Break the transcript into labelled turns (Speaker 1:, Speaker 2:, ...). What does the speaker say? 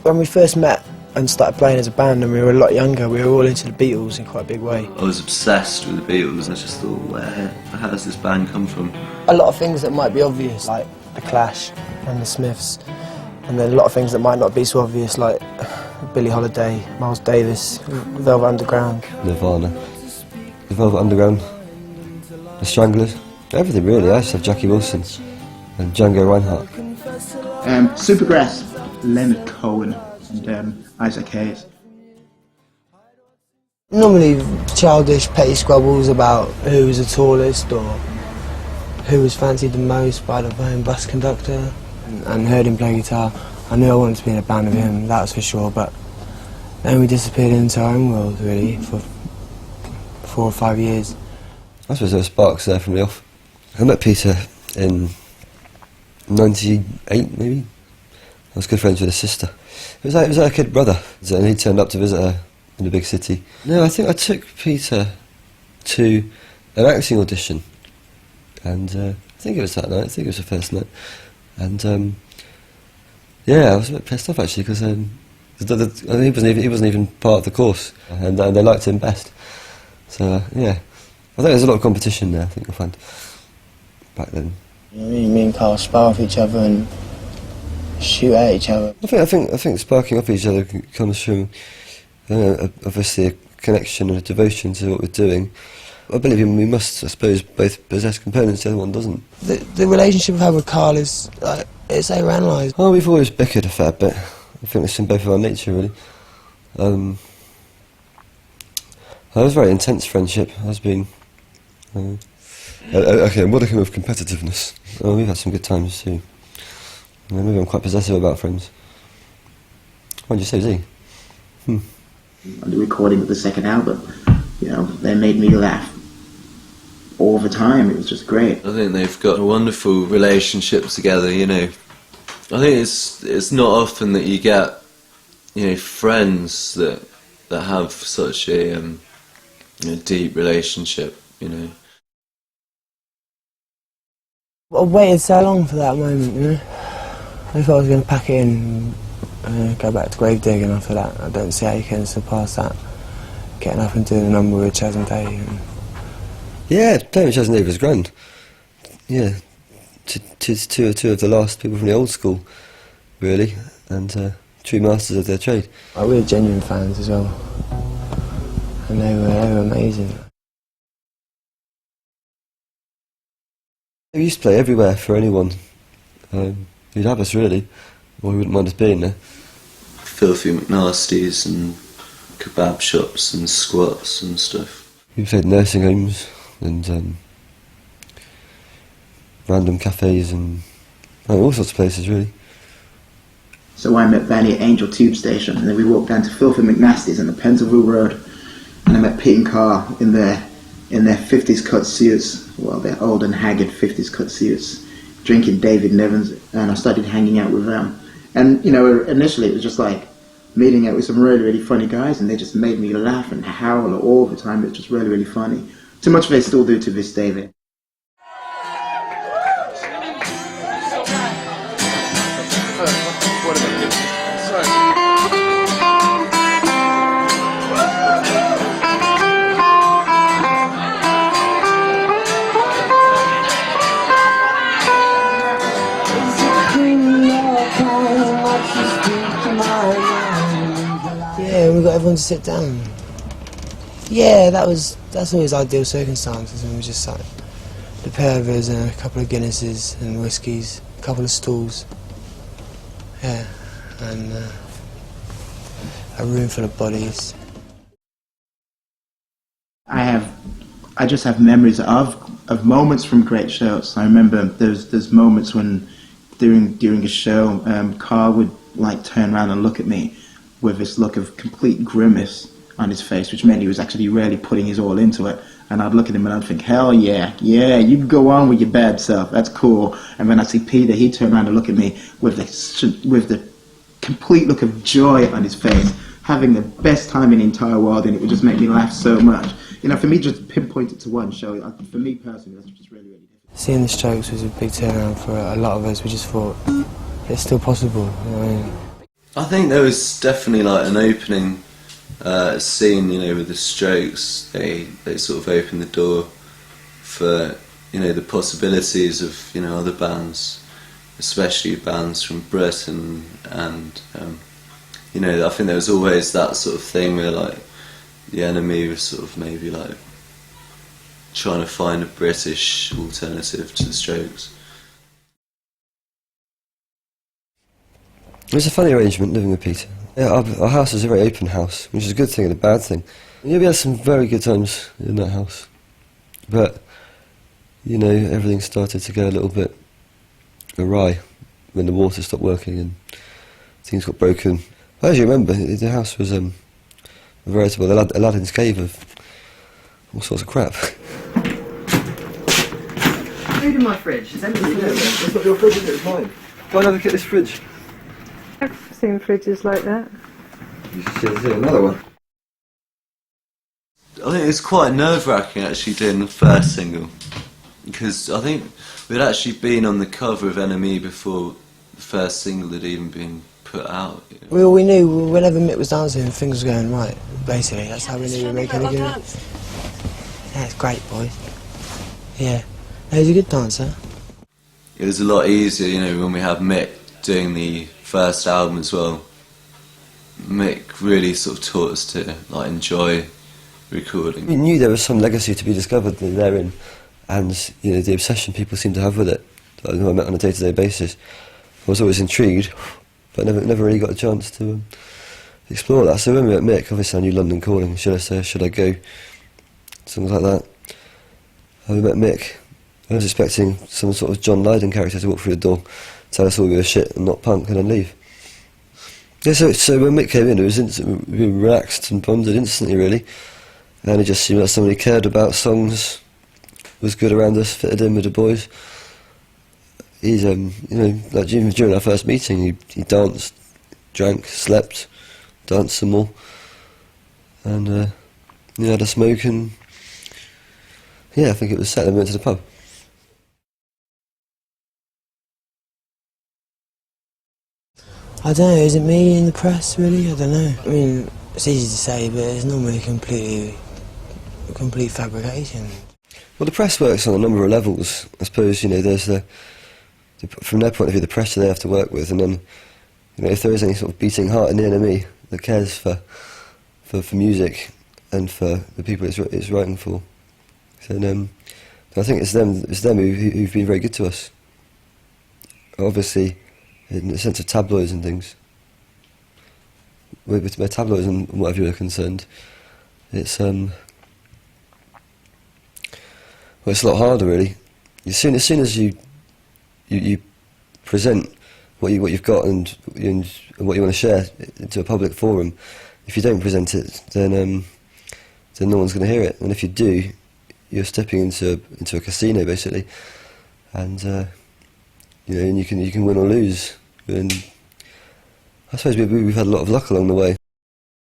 Speaker 1: When we first met and started playing as a band and we were a lot younger, we were all into the Beatles in quite a big way.
Speaker 2: I was obsessed with the Beatles and I just thought, how does this band come from?
Speaker 1: A lot of things that might be obvious, like The Clash and the Smiths, and then a lot of things that might not be so obvious, like Billie Holiday, Miles Davis, Velvet Underground.
Speaker 3: Nirvana, the Velvet Underground, the Stranglers, everything really. I just have Jackie Wilson and Django Reinhardt.
Speaker 4: Supergrass, Leonard Cohen and Isaac Hayes.
Speaker 1: Normally childish, petty squabbles about who was the tallest or who was fancied the most by the bus conductor, and heard him play guitar. I knew I wanted to be in a band with him, that was for sure, but then we disappeared into our own world really for 4 or 5 years.
Speaker 3: I suppose there were sparks there from the off. I met Peter in 98 maybe. I was good friends with his sister. It was like a kid brother, and he turned up to visit her in a big city. No, I think I took Peter to an acting audition, and I think it was that night. I think it was the first night, and yeah, I was a bit pissed off actually because he wasn't even part of the course, and they liked him best. So yeah, I think there's a lot of competition there. I think you'll find back then.
Speaker 1: You know what I mean? Me and Carl spar off each other and shoot at each other.
Speaker 3: I think sparking off each other comes from obviously a connection and a devotion to what we're doing. I believe we must, I suppose, both possess components, the other one doesn't.
Speaker 1: The relationship I've had with Carl is, like, it's overanalyzed.
Speaker 3: Oh, we've always bickered a fair bit. I think it's in both of our nature, really. It was a very intense friendship, has been. Okay, modicum of competitiveness. Oh, we've had some good times too. Maybe I'm quite possessive about friends. What did you say, Z?
Speaker 4: On the recording of the second album, you know, they made me laugh all the time. It was just great.
Speaker 2: I think they've got a wonderful relationship together, you know. I think it's not often that you get, you know, friends that have such a deep relationship, you know.
Speaker 1: I waited so long for that moment, you know. I thought I was going to pack it in and go back to Gravedigging after that. I don't see how you can surpass that. Getting up and doing a number with Chas and Dave.
Speaker 3: Yeah, playing with Chas and Dave was grand. Yeah, two of the last people from the old school, really, and true masters of their trade.
Speaker 1: We were genuine fans as well, and they were amazing.
Speaker 3: We used to play everywhere for anyone who'd have us, really, or who wouldn't mind us being there.
Speaker 2: Filthy McNasties and kebab shops and squats and stuff.
Speaker 3: We played nursing homes and random cafes and all sorts of places, really.
Speaker 4: So I met Vanny at Angel Tube Station, and then we walked down to Filthy McNasties on the Pentonville Road, and I met Pete and Carl in their 50s cut suits, well, their old and haggard 50s cut suits, drinking David Nevins, and I started hanging out with them. And, you know, initially it was just like meeting out with some really, really funny guys, and they just made me laugh and howl all the time. It was just really, really funny. Too much they still do to this day.
Speaker 1: Yeah, we got everyone to sit down. Yeah, that's always ideal circumstances, and we just like the pair of us and a couple of Guinnesses and whiskies, a couple of stools. Yeah, and a room full of bodies.
Speaker 4: I just have memories of moments from great shows. I remember there's moments when during a show, Carl would like turn around and look at me with this look of complete grimace on his face, which meant he was actually really putting his all into it. And I'd look at him and I'd think, hell yeah, you go on with your bad self, that's cool. And then I'd see Peter, he'd turn around and look at me with the complete look of joy on his face, having the best time in the entire world, and it would just make me laugh so much. You know, for me, just pinpoint it to one show, for me personally, that's just really, really difficult.
Speaker 1: Seeing the Strokes was a big turnaround for a lot of us. We just thought, it's still possible, you know what I mean?
Speaker 2: I think there was definitely like an opening scene, you know, with the Strokes. They sort of opened the door for, you know, the possibilities of, you know, other bands, especially bands from Britain, and you know, I think there was always that sort of thing where like the Enemy was sort of maybe like trying to find a British alternative to the Strokes.
Speaker 3: It was a funny arrangement living with Peter. Yeah, our house was a very open house, which is a good thing and a bad thing. Yeah, we had some very good times in that house, but you know, everything started to go a little bit awry when the water stopped working and things got broken. As you remember, the house was a veritable Aladdin's cave of all sorts of crap.
Speaker 5: Food in my fridge. It's empty.
Speaker 3: It's not your fridge, is it? It's mine. Go and have a look at this fridge.
Speaker 5: I've seen fridges like that.
Speaker 3: You should see another one.
Speaker 2: I think it's quite nerve-wracking actually doing the first single, because I think we'd actually been on the cover of NME before the first single had even been put out. You know?
Speaker 1: Well, we knew whenever Mick was dancing, things were going right. Basically, that's how we knew we were making a good. Yeah, it's great, boy. Yeah, he was a good dancer.
Speaker 2: It was a lot easier, you know, when we had Mick doing the first album as well. Mick really sort of taught us to like enjoy recording.
Speaker 3: We knew there was some legacy to be discovered therein, and you know, the obsession people seem to have with it, that I met on a day-to-day basis. I was always intrigued, but never really got a chance to explore that. So when we met Mick, obviously I knew London Calling, should I say, should I go, something like that. And we met Mick. I was expecting some sort of John Lydon character to walk through the door, tell us all we were shit and not punk, and then leave. Yeah, so when Mick came in, it was instant, we were relaxed and bonded instantly, really. And it just seemed like somebody cared about songs, was good around us, fitted in with the boys. He's, you know, like even during our first meeting, he danced, drank, slept, danced some more, and you know, had a smoke, and yeah, I think it was set, and we went to the pub.
Speaker 1: I don't know, is it me in the press, really? I don't know. I mean, it's easy to say, but it's normally a complete fabrication.
Speaker 3: Well, the press works on a number of levels. I suppose, you know, there's from their point of view, the pressure they have to work with, and then, you know, if there is any sort of beating heart in the enemy that cares for music and for the people it's writing for, then I think it's them who've been very good to us. Obviously, in the sense of tabloids and things, where tabloids and whatever you are concerned, it's well, it's a lot harder, really. As soon as you present what you've got and what you want to share into a public forum, if you don't present it, then no one's going to hear it. And if you do, you're stepping into a casino, basically, and you know, and you can win or lose. And I suppose we've had a lot of luck along the way.